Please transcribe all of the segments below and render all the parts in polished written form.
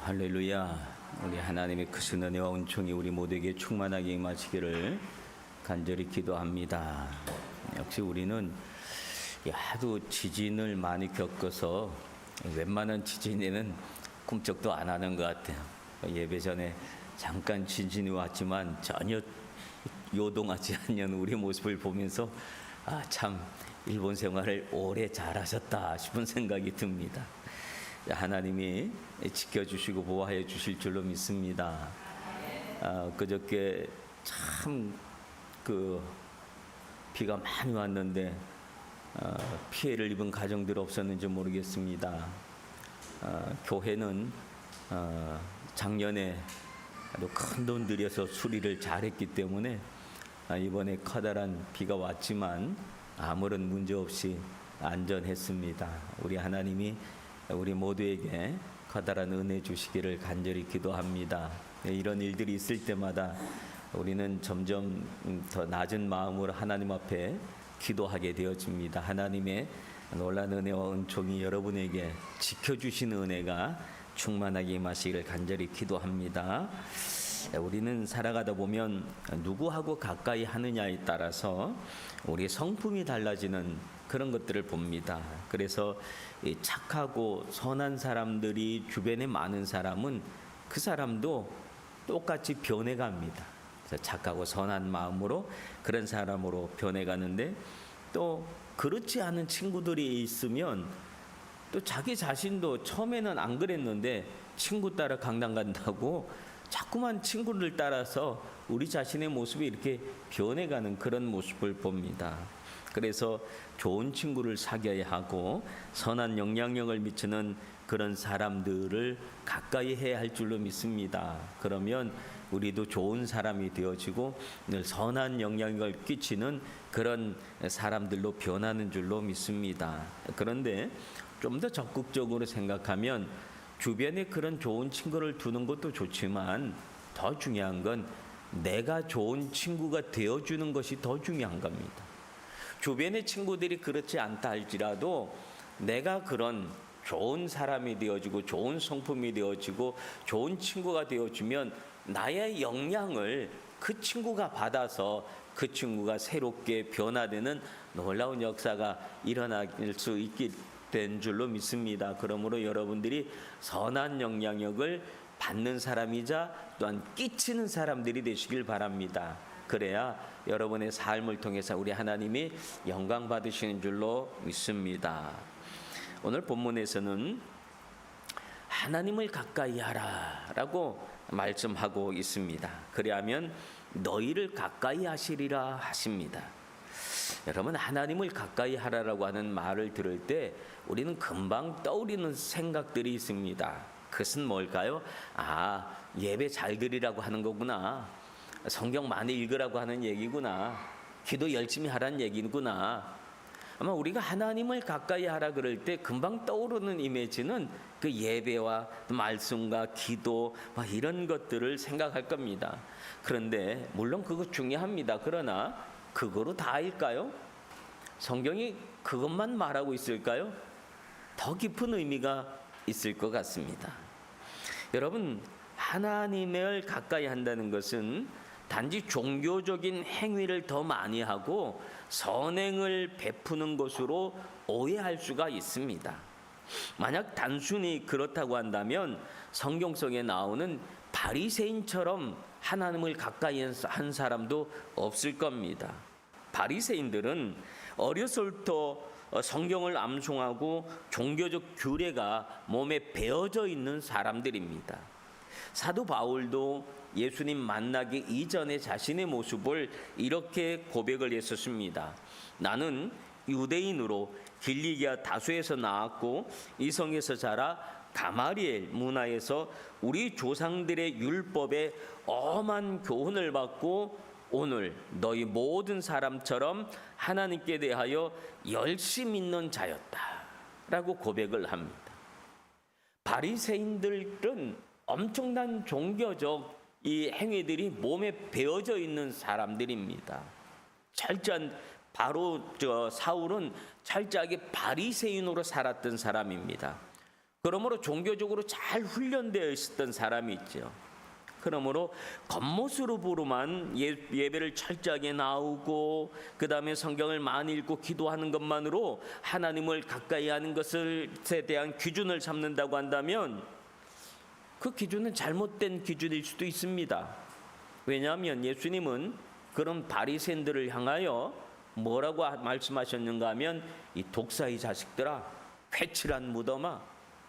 할렐루야. 우리 하나님의 크신 은혜와 은총이 우리 모두에게 충만하게 임하시기를 간절히 기도합니다. 역시 우리는 하도 지진을 많이 겪어서 웬만한 지진에는 꿈쩍도 안 하는 것 같아요. 예배 전에 잠깐 지진이 왔지만 전혀 요동하지 않는 우리 모습을 보면서 참 일본 생활을 오래 잘하셨다 싶은 생각이 듭니다. 하나님이 지켜주시고 보호하여 주실 줄로 믿습니다. 그저께 참 비가 많이 왔는데 피해를 입은 가정들 없었는지 모르겠습니다. 교회는 작년에 아주 큰 돈 들여서 수리를 잘했기 때문에 이번에 커다란 비가 왔지만 아무런 문제 없이 안전했습니다. 우리 하나님이 우리 모두에게 커다란 은혜 주시기를 간절히 기도합니다. 이런 일들이 있을 때마다 우리는 점점 더 낮은 마음으로 하나님 앞에 기도하게 되어집니다. 하나님의 놀라운 은혜와 은총이 여러분에게 지켜주시는 은혜가 충만하게 임하시기를 간절히 기도합니다. 우리는 살아가다 보면 누구하고 가까이 하느냐에 따라서 우리의 성품이 달라지는 그런 것들을 봅니다. 그래서 착하고 선한 사람들이 주변에 많은 사람은 그 사람도 똑같이 변해갑니다. 그래서 착하고 선한 마음으로 그런 사람으로 변해가는데, 또 그렇지 않은 친구들이 있으면 또 자기 자신도 처음에는 안 그랬는데 친구 따라 강당 간다고 자꾸만 친구를 따라서 우리 자신의 모습이 이렇게 변해가는 그런 모습을 봅니다. 그래서 좋은 친구를 사귀어야 하고 선한 영향력을 미치는 그런 사람들을 가까이 해야 할 줄로 믿습니다. 그러면 우리도 좋은 사람이 되어지고 늘 선한 영향력을 끼치는 그런 사람들로 변하는 줄로 믿습니다. 그런데 좀 더 적극적으로 생각하면 주변에 그런 좋은 친구를 두는 것도 좋지만 더 중요한 건 내가 좋은 친구가 되어주는 것이 더 중요한 겁니다. 주변의 친구들이 그렇지 않다 할지라도 내가 그런 좋은 사람이 되어지고 좋은 성품이 되어지고 좋은 친구가 되어주면 나의 영향을 그 친구가 받아서 그 친구가 새롭게 변화되는 놀라운 역사가 일어날 수 있게 된 줄로 믿습니다. 그러므로 여러분들이 선한 영향력을 받는 사람이자 또한 끼치는 사람들이 되시길 바랍니다. 그래야 여러분의 삶을 통해서 우리 하나님이 영광 받으시는 줄로 믿습니다. 오늘 본문에서는 하나님을 가까이 하라라고 말씀하고 있습니다. 그리하면 너희를 가까이 하시리라 하십니다. 여러분, 하나님을 가까이 하라라고 하는 말을 들을 때 우리는 금방 떠오르는 생각들이 있습니다. 그것은 뭘까요? 예배 잘 드리라고 하는 거구나. 성경 많이 읽으라고 하는 얘기구나. 기도 열심히 하라는 얘기구나. 아마 우리가 하나님을 가까이 하라 그럴 때 금방 떠오르는 이미지는 그 예배와 말씀과 기도 이런 것들을 생각할 겁니다. 그런데 물론 그거 중요합니다. 그러나 그거로 다일까요? 성경이 그것만 말하고 있을까요? 더 깊은 의미가 있을 것 같습니다. 여러분, 하나님을 가까이 한다는 것은 단지 종교적인 행위를 더 많이 하고 선행을 베푸는 것으로 오해할 수가 있습니다. 만약 단순히 그렇다고 한다면 성경 속에 나오는 바리새인처럼 하나님을 가까이 한 사람도 없을 겁니다. 바리새인들은 어렸을부터 성경을 암송하고 종교적 규례가 몸에 배어져 있는 사람들입니다. 사도 바울도 예수님 만나기 이전에 자신의 모습을 이렇게 고백을 했었습니다. 나는 유대인으로 길리기아 다소에서 나왔고 이성에서 자라 가마리엘 문화에서 우리 조상들의 율법에 엄한 교훈을 받고 오늘 너희 모든 사람처럼 하나님께 대하여 열심히 믿는 자였다 라고 고백을 합니다. 바리새인들은 엄청난 종교적 이 행위들이 몸에 배어져 있는 사람들입니다. 바로 사울은 철저하게 바리새인으로 살았던 사람입니다. 그러므로 종교적으로 잘 훈련되어 있었던 사람이 있죠. 그러므로 겉모습으로만 예배를 철저하게 나오고 그 다음에 성경을 많이 읽고 기도하는 것만으로 하나님을 가까이 하는 것에 대한 기준을 삼는다고 한다면 그 기준은 잘못된 기준일 수도 있습니다. 왜냐하면 예수님은 그런 바리새인들을 향하여 뭐라고 말씀하셨는가 하면 이 독사의 자식들아, 회칠한 무덤아,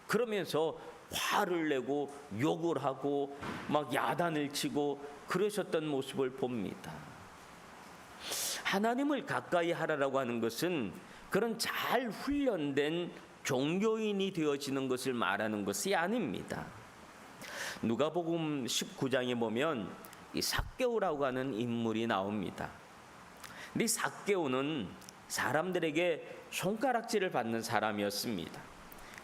그러면서 화를 내고 욕을 하고 막 야단을 치고 그러셨던 모습을 봅니다. 하나님을 가까이 하라고 하는 것은 그런 잘 훈련된 종교인이 되어지는 것을 말하는 것이 아닙니다. 누가복음 19장에 보면 이 삭개오라고 하는 인물이 나옵니다. 근데 이 삭개오는 사람들에게 손가락질을 받는 사람이었습니다.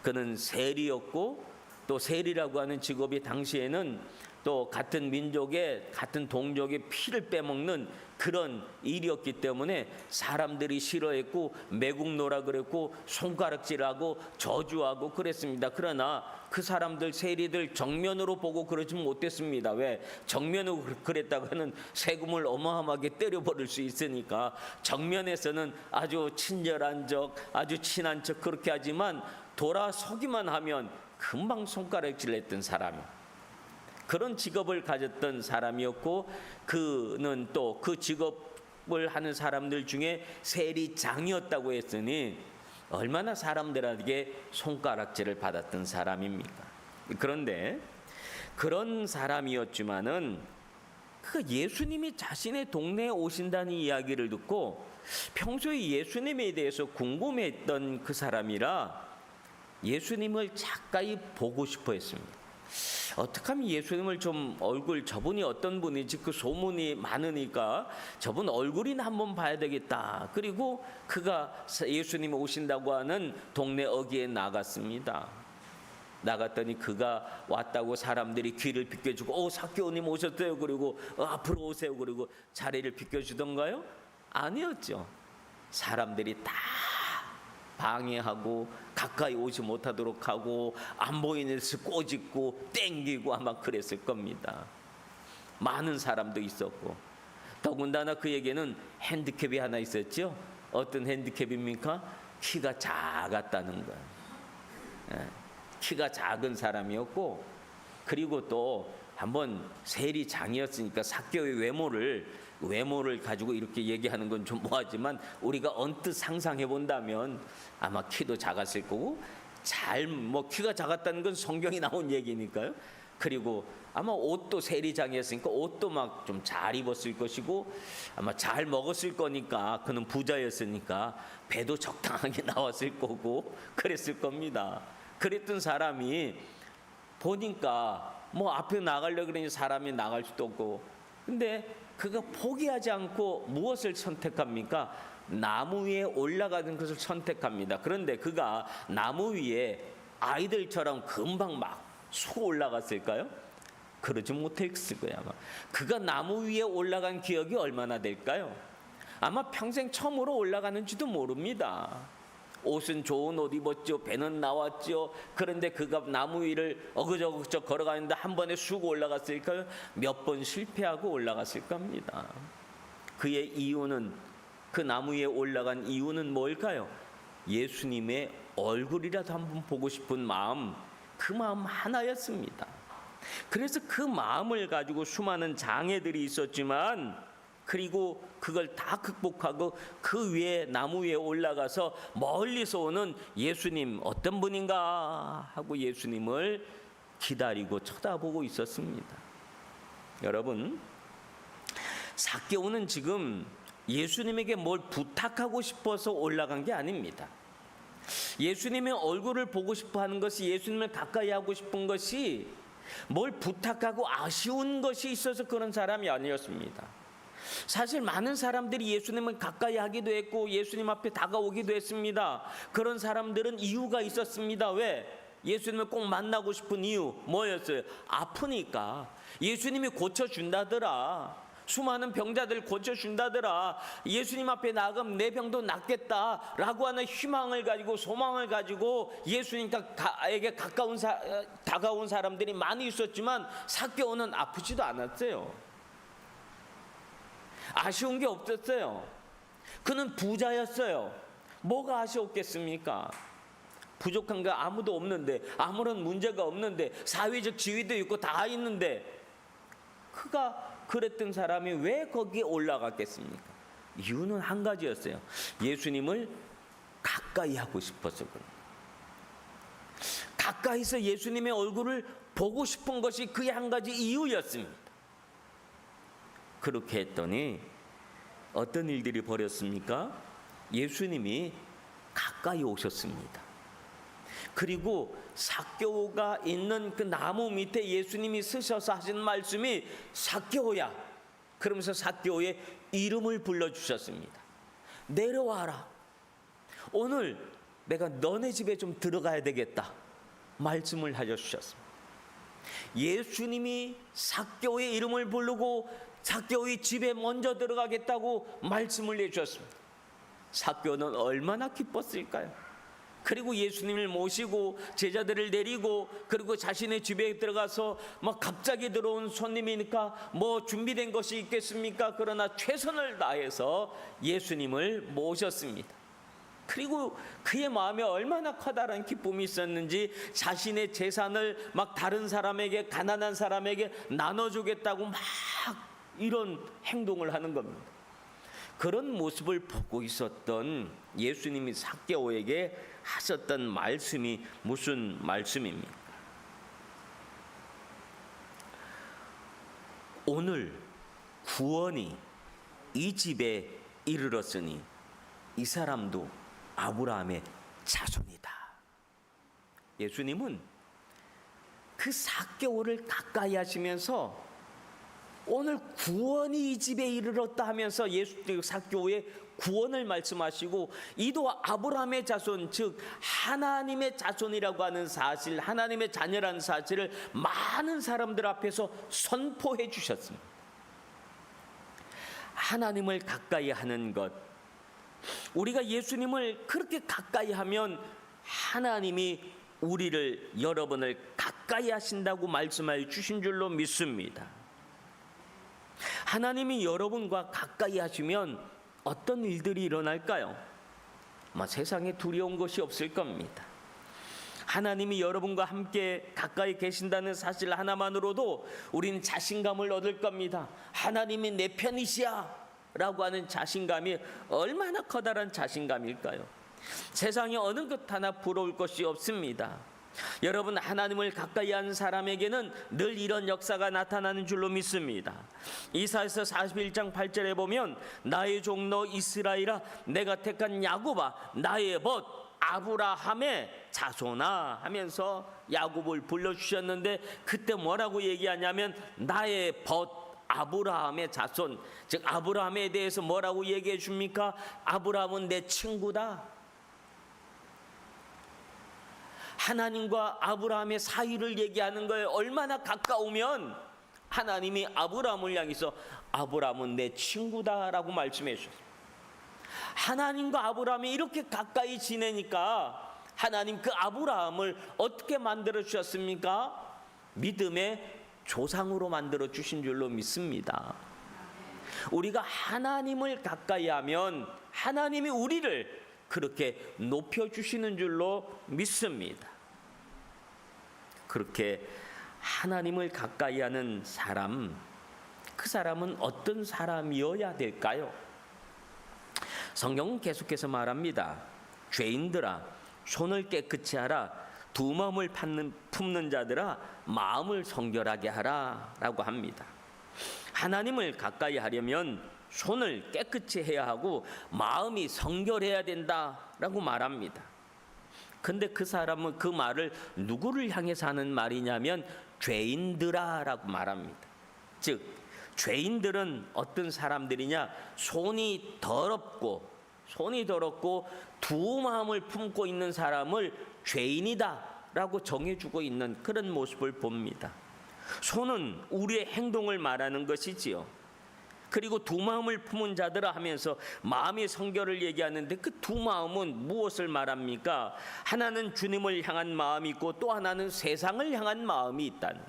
그는 세리였고 또 세리라고 하는 직업이 당시에는 또 같은 민족의 같은 동족의 피를 빼먹는 그런 일이었기 때문에 사람들이 싫어했고 매국노라 그랬고 손가락질하고 저주하고 그랬습니다. 그러나 그 사람들 세리들 정면으로 보고 그러지 못했습니다. 왜? 정면으로 그랬다고 하는 세금을 어마어마하게 때려버릴 수 있으니까 정면에서는 아주 친절한 척 아주 친한 척 그렇게 하지만 돌아서기만 하면 금방 손가락질을 했던 사람이에요. 그런 직업을 가졌던 사람이었고 그는 또 그 직업을 하는 사람들 중에 세리장이었다고 했으니 얼마나 사람들에게 손가락질을 받았던 사람입니까? 그런데 그런 사람이었지만은 그 예수님이 자신의 동네에 오신다는 이야기를 듣고 평소에 예수님에 대해서 궁금했던 그 사람이라 예수님을 가까이 보고 싶어 했습니다. 어떻게 하면 예수님을 좀 얼굴 저분이 어떤 분인지 그 소문이 많으니까 저분 얼굴이나 한번 봐야 되겠다. 그리고 그가 예수님이 오신다고 하는 동네 어귀에 나갔습니다. 나갔더니 그가 왔다고 사람들이 귀를 비켜주고 삭개오님 오셨어요. 그리고 앞으로 오세요. 그리고 자리를 비켜주던가요? 아니었죠. 사람들이 다 방해하고 가까이 오지 못하도록 하고 안 보이는 데서 꼬집고 땡기고 아마 그랬을 겁니다. 많은 사람도 있었고 더군다나 그에게는 핸디캡이 하나 있었죠. 어떤 핸디캡입니까? 키가 작았다는 거예요. 키가 작은 사람이었고 그리고 또 한번 세리장이었으니까 삭개오의 외모를 가지고 이렇게 얘기하는 건 좀 뭐하지만 우리가 언뜻 상상해 본다면 아마 키도 작았을 거고 키가 작았다는 건 성경이 나온 얘기니까요. 그리고 아마 옷도 세리장이었으니까 옷도 막 좀 잘 입었을 것이고 아마 잘 먹었을 거니까 그는 부자였으니까 배도 적당하게 나왔을 거고 그랬을 겁니다. 그랬던 사람이 보니까 뭐 앞에 나가려고 그러니 사람이 나갈 수도 없고 근데 그가 포기하지 않고 무엇을 선택합니까? 나무 위에 올라가는 것을 선택합니다. 그런데 그가 나무 위에 아이들처럼 금방 막 쑥 올라갔을까요? 그러지 못했을 거예요. 아마 그가 나무 위에 올라간 기억이 얼마나 될까요? 아마 평생 처음으로 올라가는지도 모릅니다. 옷은 좋은 옷 입었죠. 배는 나왔죠. 그런데 그가 나무 위를 어그저그저 걸어가는데 한 번에 쑥 올라갔을까요? 몇 번 실패하고 올라갔을 겁니다. 그의 이유는 그 나무 위에 올라간 이유는 뭘까요? 예수님의 얼굴이라도 한번 보고 싶은 마음, 그 마음 하나였습니다. 그래서 그 마음을 가지고 수많은 장애들이 있었지만 그리고 그걸 다 극복하고 그 위에 나무 위에 올라가서 멀리서 오는 예수님 어떤 분인가 하고 예수님을 기다리고 쳐다보고 있었습니다. 여러분, 삭개오는 지금 예수님에게 뭘 부탁하고 싶어서 올라간 게 아닙니다. 예수님의 얼굴을 보고 싶어 하는 것이 예수님을 가까이 하고 싶은 것이 뭘 부탁하고 아쉬운 것이 있어서 그런 사람이 아니었습니다. 사실 많은 사람들이 예수님을 가까이 하기도 했고 예수님 앞에 다가오기도 했습니다. 그런 사람들은 이유가 있었습니다. 왜? 예수님을 꼭 만나고 싶은 이유 뭐였어요? 아프니까. 예수님이 고쳐준다더라. 수많은 병자들 고쳐준다더라. 예수님 앞에 나가면 내 병도 낫겠다라고 하는 희망을 가지고 소망을 가지고 예수님에게 다가온 사람들이 많이 있었지만 삭개오는 아프지도 않았어요. 아쉬운 게 없었어요. 그는 부자였어요. 뭐가 아쉬웠겠습니까? 부족한 게 아무도 없는데, 아무런 문제가 없는데, 사회적 지위도 있고 다 있는데, 그가 그랬던 사람이 왜 거기에 올라갔겠습니까? 이유는 한 가지였어요. 예수님을 가까이 하고 싶어서 그래요. 가까이서 예수님의 얼굴을 보고 싶은 것이 그의 한 가지 이유였습니다. 그렇게 했더니 어떤 일들이 벌어졌습니까? 예수님이 가까이 오셨습니다. 그리고 삭개오가 있는 그 나무 밑에 예수님이 서셔서 하신 말씀이 삭개오야, 그러면서 삭개오의 이름을 불러주셨습니다. 내려와라. 오늘 내가 너네 집에 좀 들어가야 되겠다 말씀을 하셔주셨습니다. 예수님이 삭개오의 이름을 부르고 삭개오의 집에 먼저 들어가겠다고 말씀을 내주셨습니다. 삭개오는 얼마나 기뻤을까요? 그리고 예수님을 모시고 제자들을 데리고 그리고 자신의 집에 들어가서 막 갑자기 들어온 손님이니까 뭐 준비된 것이 있겠습니까? 그러나 최선을 다해서 예수님을 모셨습니다. 그리고 그의 마음에 얼마나 커다란 기쁨이 있었는지 자신의 재산을 막 다른 사람에게, 가난한 사람에게 나눠주겠다고 막 이런 행동을 하는 겁니다. 그런 모습을 보고 있었던 예수님이 삭개오에게 하셨던 말씀이 무슨 말씀입니까? 오늘 구원이 이 집에 이르렀으니 이 사람도 아브라함의 자손이다. 예수님은 그 삭개오를 가까이 하시면서 오늘 구원이 이 집에 이르렀다 하면서 삭개오의 구원을 말씀하시고 이도 아브라함의 자손, 즉 하나님의 자손이라고 하는 사실, 하나님의 자녀라는 사실을 많은 사람들 앞에서 선포해 주셨습니다. 하나님을 가까이 하는 것, 우리가 예수님을 그렇게 가까이 하면 하나님이 우리를, 여러분을 가까이 하신다고 말씀하여 주신 줄로 믿습니다. 하나님이 여러분과 가까이 하시면 어떤 일들이 일어날까요? 세상에 두려운 것이 없을 겁니다. 하나님이 여러분과 함께 가까이 계신다는 사실 하나만으로도 우리는 자신감을 얻을 겁니다. 하나님이 내 편이시야 라고 하는 자신감이 얼마나 커다란 자신감일까요? 세상에 어느 것 하나 부러울 것이 없습니다. 여러분, 하나님을 가까이 하는 사람에게는 늘 이런 역사가 나타나는 줄로 믿습니다. 이사야서 41장 8절에 보면 나의 종로 이스라엘아, 내가 택한 야곱아, 나의 벗 아브라함의 자손아 하면서 야곱을 불러주셨는데, 그때 뭐라고 얘기하냐면 나의 벗 아브라함의 자손, 즉 아브라함에 대해서 뭐라고 얘기해 줍니까? 아브라함은 내 친구다. 하나님과 아브라함의 사이를 얘기하는 거예요. 얼마나 가까우면 하나님이 아브라함을 향해서 아브라함은 내 친구다라고 말씀해 주셨어요. 하나님과 아브라함이 이렇게 가까이 지내니까 하나님 그 아브라함을 어떻게 만들어 주셨습니까? 믿음의 조상으로 만들어 주신 줄로 믿습니다. 우리가 하나님을 가까이 하면 하나님이 우리를 그렇게 높여주시는 줄로 믿습니다. 그렇게 하나님을 가까이 하는 사람, 그 사람은 어떤 사람이어야 될까요? 성경은 계속해서 말합니다. 죄인들아, 손을 깨끗이 하라. 두 마음을 품는 자들아, 마음을 성결하게 하라 라고 합니다. 하나님을 가까이 하려면 손을 깨끗이 해야 하고 마음이 성결해야 된다라고 말합니다. 근데 그 사람은 그 말을 누구를 향해서 하는 말이냐면 죄인들아라고 말합니다. 즉 죄인들은 어떤 사람들이냐? 손이 더럽고 두 마음을 품고 있는 사람을 죄인이다라고 정해주고 있는 그런 모습을 봅니다. 손은 우리의 행동을 말하는 것이지요. 그리고 두 마음을 품은 자들아 하면서 마음의 성결을 얘기하는데 그 두 마음은 무엇을 말합니까? 하나는 주님을 향한 마음이 있고 또 하나는 세상을 향한 마음이 있다는.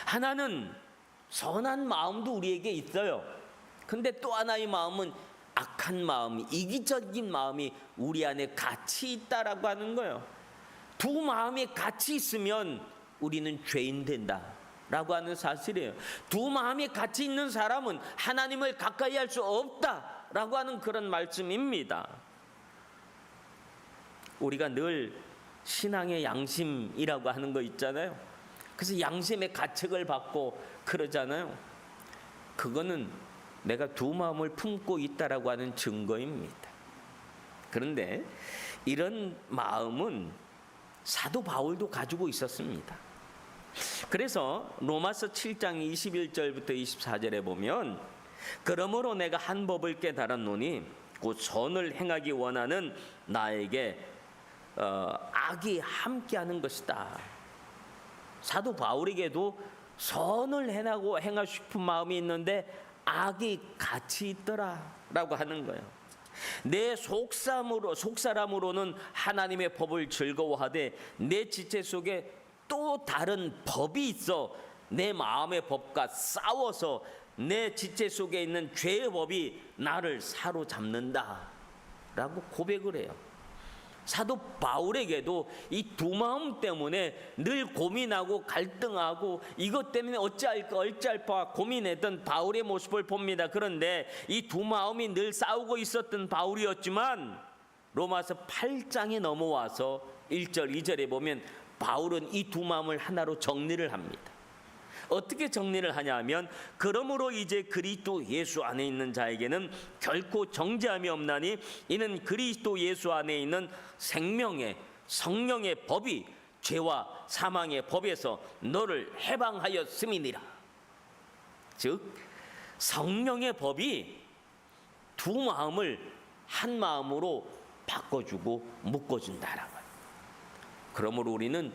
하나는 선한 마음도 우리에게 있어요. 근데 또 하나의 마음은 악한 마음, 이기적인 마음이 우리 안에 같이 있다라고 하는 거예요. 두 마음이 같이 있으면 우리는 죄인 된다라고 하는 사실이에요. 두 마음이 같이 있는 사람은 하나님을 가까이 할 수 없다라고 하는 그런 말씀입니다. 우리가 늘 신앙의 양심이라고 하는 거 있잖아요. 그래서 양심의 가책을 받고 그러잖아요. 그거는 내가 두 마음을 품고 있다라고 하는 증거입니다. 그런데 이런 마음은 사도 바울도 가지고 있었습니다. 그래서 로마서 7장 21절부터 24절에 보면 그러므로 내가 한 법을 깨달았노니 곧 선을 행하기 원하는 나에게 악이 함께하는 것이다. 사도 바울에게도 선을 행하고 싶은 마음이 있는데 악이 같이 있더라라고 하는 거예요. 내 속사람으로는 하나님의 법을 즐거워하되 내 지체 속에 또 다른 법이 있어 내 마음의 법과 싸워서 내 지체 속에 있는 죄의 법이 나를 사로잡는다라고 고백을 해요. 사도 바울에게도 이 두 마음 때문에 늘 고민하고 갈등하고 이것 때문에 어찌할까 고민했던 바울의 모습을 봅니다. 그런데 이 두 마음이 늘 싸우고 있었던 바울이었지만 로마서 8장에 넘어와서 1절 2절에 보면 바울은 이 두 마음을 하나로 정리를 합니다. 어떻게 정리를 하냐면 그러므로 이제 그리스도 예수 안에 있는 자에게는 결코 정죄함이 없나니 이는 그리스도 예수 안에 있는 생명의 성령의 법이 죄와 사망의 법에서 너를 해방하였음이니라. 즉 성령의 법이 두 마음을 한 마음으로 바꿔주고 묶어준다라고. 그러므로 우리는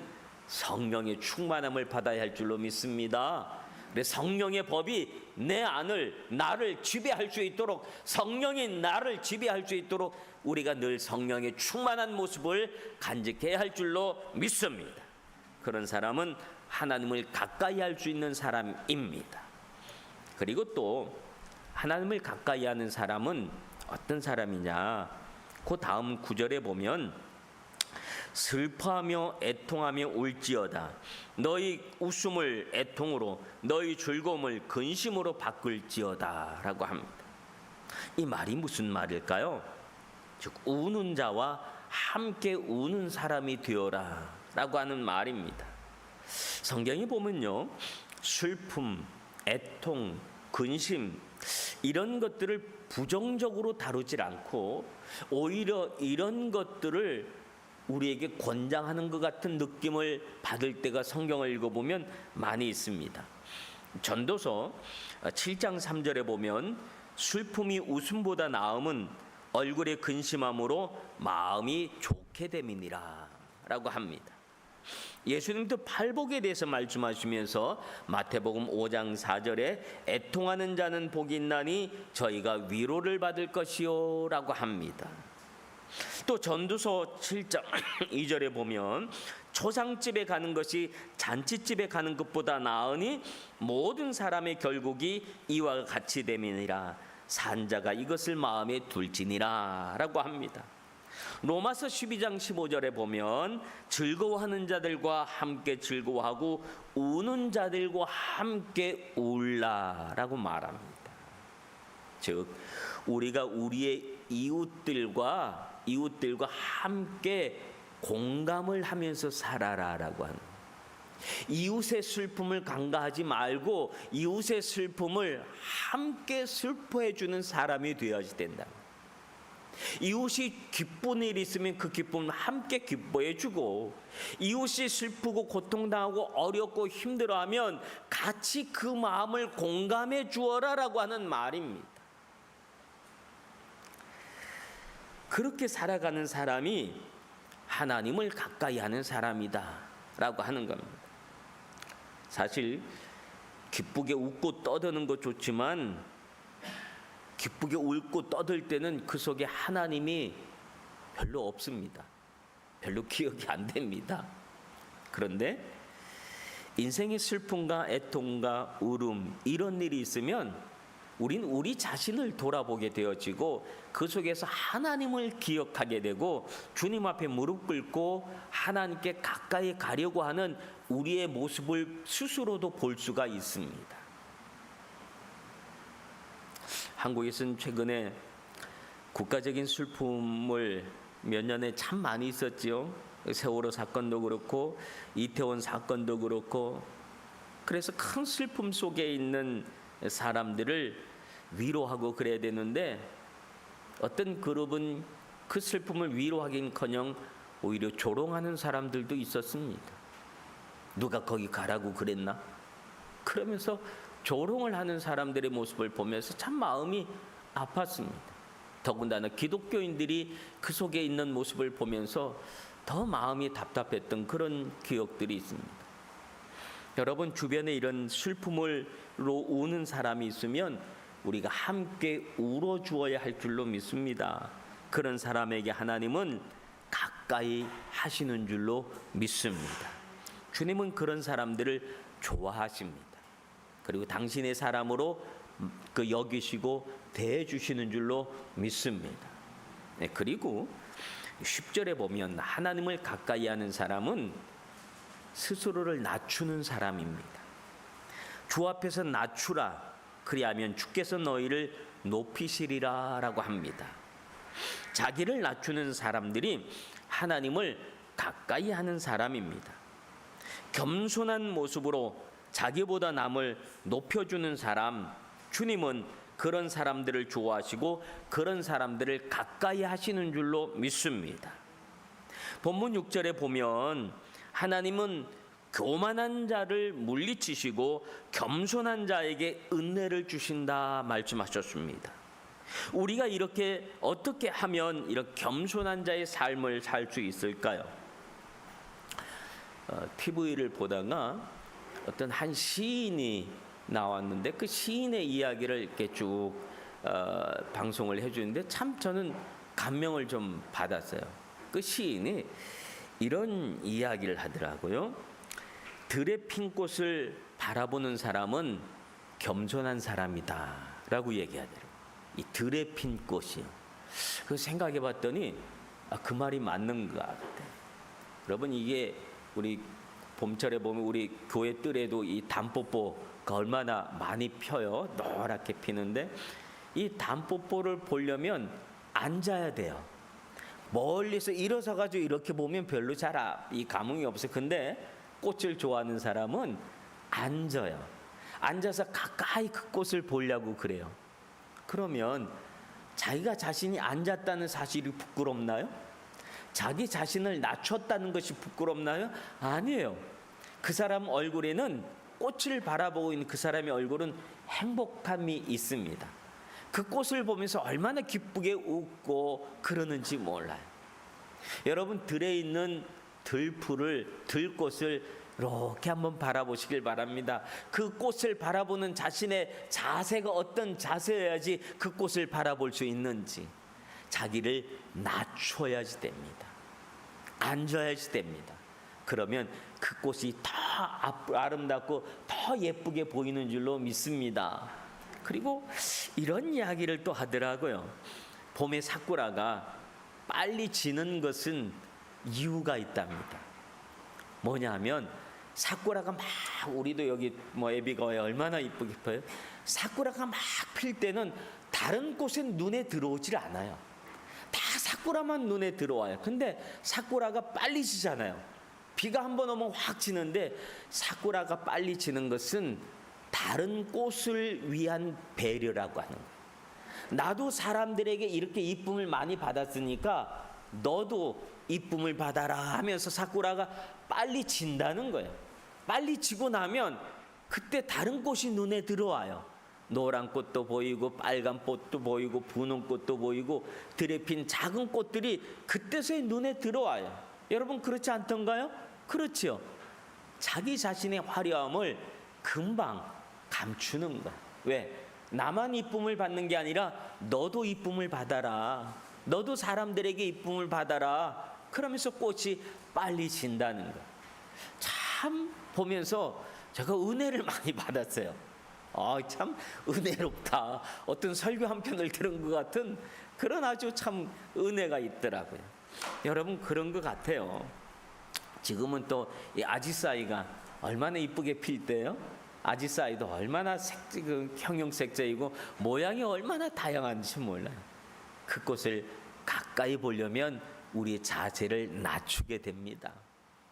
성령의 충만함을 받아야 할 줄로 믿습니다. 그래서 성령의 법이 내 안을 나를 지배할 수 있도록 성령이 나를 지배할 수 있도록 우리가 늘 성령의 충만한 모습을 간직해야 할 줄로 믿습니다. 그런 사람은 하나님을 가까이 할 수 있는 사람입니다. 그리고 또 하나님을 가까이 하는 사람은 어떤 사람이냐? 그 다음 구절에 보면 슬퍼하며 애통하며 울지어다. 너희 웃음을 애통으로 너희 즐거움을 근심으로 바꿀지어다 라고 합니다. 이 말이 무슨 말일까요? 즉 우는 자와 함께 우는 사람이 되어라 라고 하는 말입니다. 성경에 보면요, 슬픔, 애통, 근심 이런 것들을 부정적으로 다루질 않고 오히려 이런 것들을 우리에게 권장하는 것 같은 느낌을 받을 때가 성경을 읽어보면 많이 있습니다. 전도서 7장 3절에 보면 슬픔이 웃음보다 나음은 얼굴에 근심함으로 마음이 좋게 됨이니라 라고 합니다. 예수님도 팔복에 대해서 말씀하시면서 마태복음 5장 4절에 애통하는 자는 복이 있나니 저희가 위로를 받을 것이요 라고 합니다. 또 전도서 7장 2절에 보면 초상집에 가는 것이 잔치집에 가는 것보다 나으니 모든 사람의 결국이 이와 같이 됨이니라. 산자가 이것을 마음에 둘지니라 라고 합니다. 로마서 12장 15절에 보면 즐거워하는 자들과 함께 즐거워하고 우는 자들과 함께 울라라고 말합니다. 즉 우리가 우리의 이웃들과 함께 공감을 하면서 살아라라고 하는, 이웃의 슬픔을 간과하지 말고 이웃의 슬픔을 함께 슬퍼해 주는 사람이 되어야지 된다. 이웃이 기쁜 일이 있으면 그 기쁨을 함께 기뻐해 주고, 이웃이 슬프고 고통당하고 어렵고 힘들어하면 같이 그 마음을 공감해 주어라라고 하는 말입니다. 그렇게 살아가는 사람이 하나님을 가까이 하는 사람이다 라고 하는 겁니다. 사실 기쁘게 웃고 떠드는 거 좋지만 기쁘게 웃고 떠들 때는 그 속에 하나님이 별로 없습니다. 별로 기억이 안 됩니다. 그런데 인생의 슬픔과 애통과 울음 이런 일이 있으면 우린 우리 자신을 돌아보게 되어지고 그 속에서 하나님을 기억하게 되고 주님 앞에 무릎 꿇고 하나님께 가까이 가려고 하는 우리의 모습을 스스로도 볼 수가 있습니다. 한국에서는 최근에 국가적인 슬픔을 몇 년에 참 많이 있었지요. 세월호 사건도 그렇고 이태원 사건도 그렇고, 그래서 큰 슬픔 속에 있는 사람들을 위로하고 그래야 되는데 어떤 그룹은 그 슬픔을 위로하긴커녕 오히려 조롱하는 사람들도 있었습니다. 누가 거기 가라고 그랬나? 그러면서 조롱을 하는 사람들의 모습을 보면서 참 마음이 아팠습니다. 더군다나 기독교인들이 그 속에 있는 모습을 보면서 더 마음이 답답했던 그런 기억들이 있습니다. 여러분, 주변에 이런 슬픔으로 우는 사람이 있으면 우리가 함께 울어주어야 할 줄로 믿습니다. 그런 사람에게 하나님은 가까이 하시는 줄로 믿습니다. 주님은 그런 사람들을 좋아하십니다. 그리고 당신의 사람으로 여기시고 대해주시는 줄로 믿습니다. 네, 그리고 10절에 보면 하나님을 가까이 하는 사람은 스스로를 낮추는 사람입니다. 주 앞에서 낮추라, 그리하면 주께서 너희를 높이시리라 라고 합니다. 자기를 낮추는 사람들이 하나님을 가까이 하는 사람입니다. 겸손한 모습으로 자기보다 남을 높여주는 사람, 주님은 그런 사람들을 좋아하시고 그런 사람들을 가까이 하시는 줄로 믿습니다. 본문 6절에 보면 하나님은 교만한 자를 물리치시고 겸손한 자에게 은혜를 주신다 말씀하셨습니다. 우리가 이렇게 어떻게 하면 이런 겸손한 자의 삶을 살 수 있을까요? TV를 보다가 어떤 한 시인이 나왔는데 그 시인의 이야기를 이렇게 쭉 방송을 해주는데 참 저는 감명을 좀 받았어요. 그 시인이 이런 이야기를 하더라고요. 들의 핀 꽃을 바라보는 사람은 겸손한 사람이다 라고 얘기하더라고요. 이 들의 핀 꽃이요. 그 생각해 봤더니 그 말이 맞는 것 같아요. 여러분, 이게 우리 봄철에 보면 우리 교회 뜰에도 이 담뽀뽀가 얼마나 많이 펴요. 노랗게 피는데 이 담뽀뽀를 보려면 앉아야 돼요. 멀리서 일어서 가지고 이렇게 보면 별로 잘 이 감흥이 없어요. 근데 꽃을 좋아하는 사람은 앉아요. 앉아서 가까이 그 꽃을 보려고 그래요. 그러면 자기가 자신이 앉았다는 사실이 부끄럽나요? 자기 자신을 낮췄다는 것이 부끄럽나요? 아니에요. 그 사람 얼굴에는 꽃을 바라보고 있는 그 사람의 얼굴은 행복함이 있습니다. 그 꽃을 보면서 얼마나 기쁘게 웃고 그러는지 몰라요. 여러분, 들에 있는 들꽃을 이렇게 한번 바라보시길 바랍니다. 그 꽃을 바라보는 자신의 자세가 어떤 자세여야지 그 꽃을 바라볼 수 있는지. 자기를 낮춰야지 됩니다. 앉아야지 됩니다. 그러면 그 꽃이 더 아름답고 더 예쁘게 보이는 줄로 믿습니다. 그리고 이런 이야기를 또 하더라고요. 봄에 사쿠라가 빨리 지는 것은 이유가 있답니다. 뭐냐면 사쿠라가 막, 우리도 여기 애비가와에 얼마나 이쁘게 펴요. 사쿠라가 막 필 때는 다른 꽃은 눈에 들어오질 않아요. 다 사쿠라만 눈에 들어와요. 근데 사쿠라가 빨리 지잖아요. 비가 한번 오면 확 지는데 사쿠라가 빨리 지는 것은 다른 꽃을 위한 배려라고 하는 거예요. 나도 사람들에게 이렇게 이쁨을 많이 받았으니까 너도 이쁨을 받아라 하면서 사쿠라가 빨리 진다는 거예요. 빨리 지고 나면 그때 다른 꽃이 눈에 들어와요. 노란 꽃도 보이고 빨간 꽃도 보이고 분홍 꽃도 보이고 들에 핀 작은 꽃들이 그때서야 눈에 들어와요. 여러분, 그렇지 않던가요? 그렇죠. 자기 자신의 화려함을 금방 감추는 거야. 왜? 나만 이쁨을 받는 게 아니라 너도 이쁨을 받아라. 너도 사람들에게 이쁨을 받아라. 그러면서 꽃이 빨리 진다는 거야. 참 보면서 제가 은혜를 많이 받았어요. 참 은혜롭다. 어떤 설교 한 편을 들은 것 같은 그런 아주 참 은혜가 있더라고요. 여러분 그런 것 같아요. 지금은 또 이 아지사이가 얼마나 이쁘게 필 때요. 아지사이도 얼마나 형형색색이고 모양이 얼마나 다양한지 몰라요. 그 꽃을 가까이 보려면 우리의 자세를 낮추게 됩니다.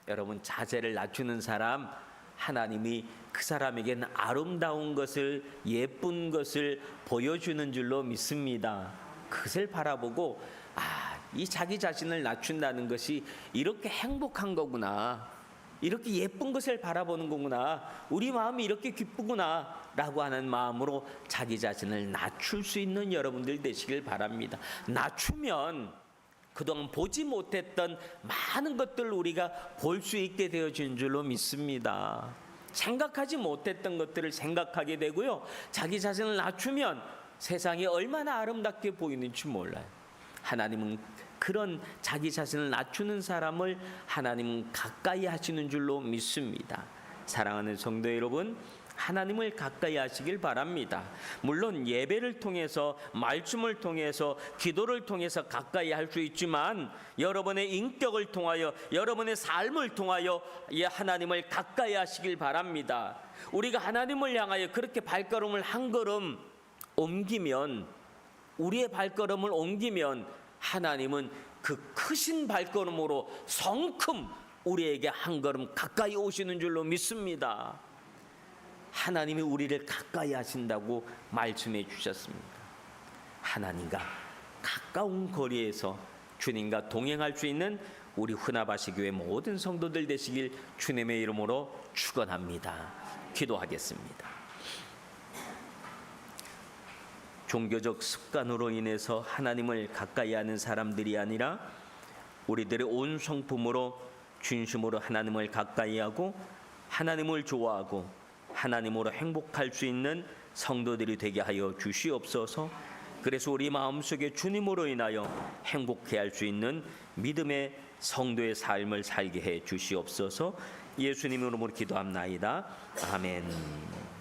여러분 자세를 낮추는 사람 하나님이 그 사람에게는 아름다운 것을 예쁜 것을 보여주는 줄로 믿습니다. 그것을 바라보고 이 자기 자신을 낮춘다는 것이 이렇게 행복한 거구나. 이렇게 예쁜 것을 바라보는 거구나. 우리 마음이 이렇게 기쁘구나 라고 하는 마음으로 자기 자신을 낮출 수 있는 여러분들 되시길 바랍니다. 낮추면 그동안 보지 못했던 많은 것들을 우리가 볼 수 있게 되어진 줄로 믿습니다. 생각하지 못했던 것들을 생각하게 되고요. 자기 자신을 낮추면 세상이 얼마나 아름답게 보이는지 몰라요. 하나님은 그런 자기 자신을 낮추는 사람을 하나님은 가까이 하시는 줄로 믿습니다. 사랑하는 성도 여러분, 하나님을 가까이 하시길 바랍니다. 물론 예배를 통해서 말씀을 통해서 기도를 통해서 가까이 할 수 있지만 여러분의 인격을 통하여 여러분의 삶을 통하여 하나님을 가까이 하시길 바랍니다. 우리가 하나님을 향하여 그렇게 발걸음을 한 걸음 옮기면 우리의 발걸음을 옮기면 하나님은 그 크신 발걸음으로 성큼 우리에게 한 걸음 가까이 오시는 줄로 믿습니다. 하나님이 우리를 가까이 하신다고 말씀해 주셨습니다. 하나님과 가까운 거리에서 주님과 동행할 수 있는 우리 후나바시 교회 모든 성도들 되시길 주님의 이름으로 축원합니다. 기도하겠습니다. 종교적 습관으로 인해서 하나님을 가까이 하는 사람들이 아니라 우리들의 온 성품으로 진심으로 하나님을 가까이 하고 하나님을 좋아하고 하나님으로 행복할 수 있는 성도들이 되게 하여 주시옵소서. 그래서 우리 마음속에 주님으로 인하여 행복해 할 수 있는 믿음의 성도의 삶을 살게 해 주시옵소서. 예수님 이름으로 기도합나이다. 아멘.